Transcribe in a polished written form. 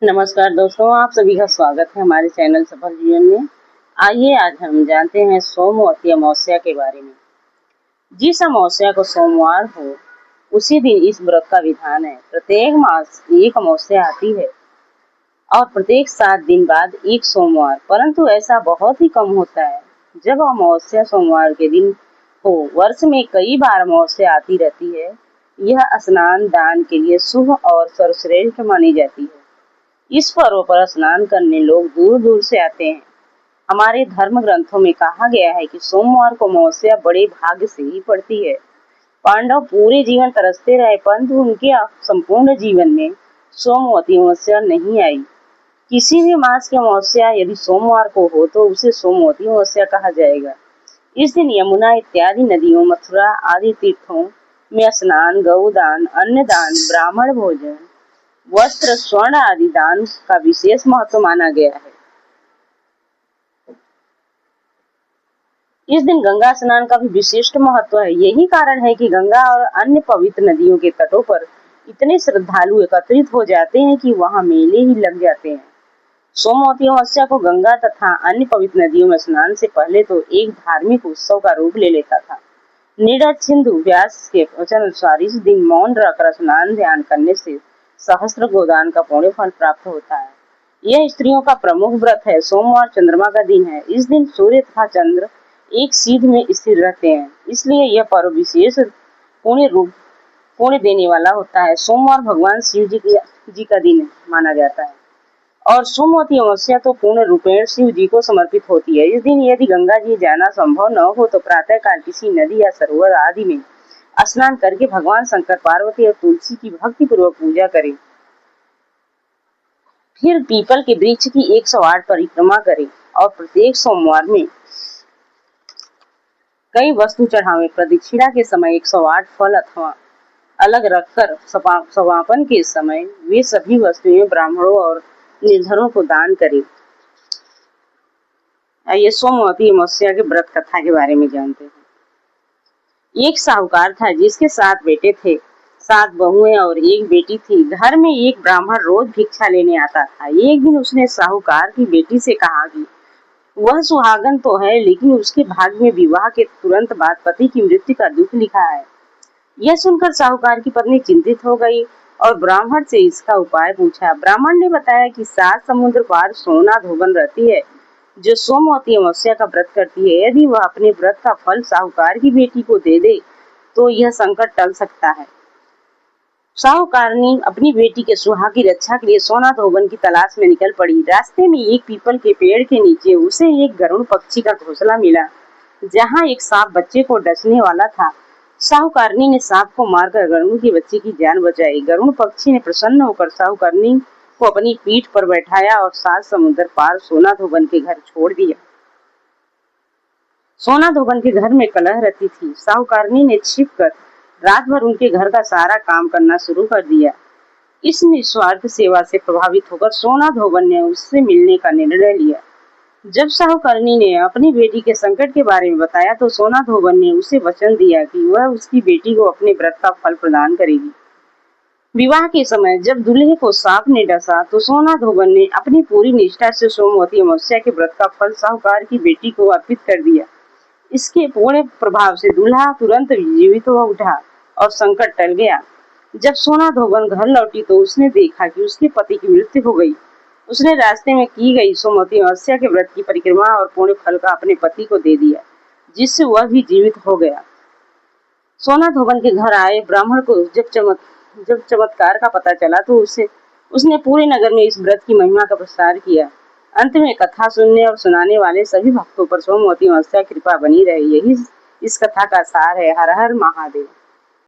नमस्कार दोस्तों, आप सभी का स्वागत है हमारे चैनल सफल जीवन में। आइए आज हम जानते हैं सोमवती अमावस्या के बारे में। जिस अमावस्या को सोमवार हो उसी दिन इस व्रत का विधान है। प्रत्येक मास एक अमावस्या आती है और प्रत्येक 7 दिन बाद एक सोमवार, परंतु ऐसा बहुत ही कम होता है जब अमावस्या सोमवार के दिन हो। वर्ष में कई बार अमावस्या आती रहती है। यह स्नान दान के लिए शुभ और सर्वश्रेष्ठ मानी जाती है। इस पर्व पर स्नान करने लोग दूर दूर से आते हैं। हमारे धर्म ग्रंथों में कहा गया है कि सोमवार को अमावस्या बड़े भाग्य से ही पड़ती है। पांडव पूरे जीवन तरसते रहे, परंतु उनके संपूर्ण जीवन में सोमवती अमावस्या नहीं आई। किसी भी मास की अमावस्या यदि सोमवार को हो तो उसे सोमवती अमावस्या कहा जाएगा। इस दिन यमुना इत्यादि नदियों, मथुरा आदि तीर्थों में स्नान, गौदान, अन्नदान, ब्राह्मण भोजन, वस्त्र, स्वर्ण आदि दान का विशेष महत्व माना गया है। इस दिन गंगा स्नान का भी विशिष्ट महत्व है। यही कारण है कि गंगा और अन्य पवित्र नदियों के तटों पर इतने श्रद्धालु एकत्रित हो जाते हैं कि वहां मेले ही लग जाते हैं। सोमवती अमावस्या को गंगा तथा अन्य पवित्र नदियों में स्नान से पहले तो एक धार्मिक उत्सव का रूप ले लेता था। नीरज सिंधु व्यास के वचन अनुसार इस दिन मौन रहकर स्नान ध्यान करने से सहस्त्र गोदान का पुण्य फल प्राप्त होता है। यह स्त्रियों का प्रमुख व्रत है। सोमवार चंद्रमा का दिन है। इस दिन सूर्य तथा चंद्र एक सीध में स्थिर रहते हैं, इसलिए यह पर्व विशेष पुण्य देने वाला होता है। सोमवार भगवान शिव जी का दिन माना जाता है और सोमवती अमावस्या तो पूर्ण रूपेण शिव जी को समर्पित होती है। इस दिन यदि गंगा जी जाना संभव न हो तो प्रातः काल किसी नदी या सरोवर आदि में स्नान करके भगवान शंकर, पार्वती और तुलसी की भक्ति पूर्वक पूजा करें। फिर पीपल के वृक्ष की 108 परिक्रमा करें और प्रत्येक सोमवार में कई वस्तु चढ़ावें। प्रदक्षिणा के समय 108 फल अथवा अलग रखकर समापन के समय वे सभी वस्तुएं ब्राह्मणों और निर्धनों को दान करें। आइए सोमवती अमावस्या के व्रत कथा के बारे में जानते हैं। एक साहूकार था जिसके 7 बेटे थे, 7 बहुएं और 1 बेटी थी। घर में एक ब्राह्मण रोज भिक्षा लेने आता था। एक दिन उसने साहूकार की बेटी से कहा कि वह सुहागन तो है, लेकिन उसके भाग्य में विवाह के तुरंत बाद पति की मृत्यु का दुख लिखा है। यह सुनकर साहूकार की पत्नी चिंतित हो गई और ब्राह्मण से इसका उपाय पूछा। ब्राह्मण ने बताया कि 7 समुद्र पार सोना धोबन रहती है जो सोमवती अमावस्या का व्रत करती है। यदि वह अपने व्रत का फल साहूकार की बेटी को दे दे तो यह संकट टल सकता है। साहूकारनी अपनी बेटी के सुहाग की रक्षा के लिए सोना धोबन की तलाश में निकल पड़ी। रास्ते में एक पीपल के पेड़ के नीचे उसे एक गरुड़ पक्षी का घोंसला मिला, जहाँ एक सांप बच्चे को डसने वाला था। साहूकारनी ने सांप को मारकर गरुड़ के बच्चे की जान बचाई। गरुड़ पक्षी ने प्रसन्न होकर साहूकारनी को अपनी पीठ पर बैठाया और 7 समुद्र पार सोना धोबन के घर छोड़ दिया। सोना धोबन के घर में कलह रहती थी। साहूकारनी ने छिपकर रात भर उनके घर का सारा काम करना शुरू कर दिया। इस निस्वार्थ सेवा से प्रभावित होकर सोना धोबन ने उससे मिलने का निर्णय लिया। जब साहूकारनी ने अपनी बेटी के संकट के बारे में बताया तो सोना धोबन ने उसे वचन दिया कि वह उसकी बेटी को अपने व्रत का फल प्रदान करेगी। विवाह के समय जब दूल्हे को सांप ने डसा तो सोना धोबन ने अपनी पूरी निष्ठा से सोमवती अमावस्या के व्रत का फल साहूकार की बेटी को अर्पित कर दिया। इसके पूर्ण प्रभाव से दूल्हा तुरंत जीवित हो उठा और संकट टल गया। जब सोना धोबन घर लौटी तो उसने देखा कि उसके पति की मृत्यु हो गई। उसने रास्ते में की गई सोमवती अमावस्या के व्रत की परिक्रमा और पुण्य फल का अपने पति को दे दिया, जिससे वह भी जीवित हो गया। सोना धोबन के घर आए ब्राह्मण को जब चमत्कार का पता चला तो उसने पूरे नगर में इस व्रत की महिमा का प्रसार किया। अंत में कथा सुनने और सुनाने वाले सभी भक्तों पर सोमवती अमावस्या कृपा बनी रहे। यही इस कथा का सार है। हर हर महादेव।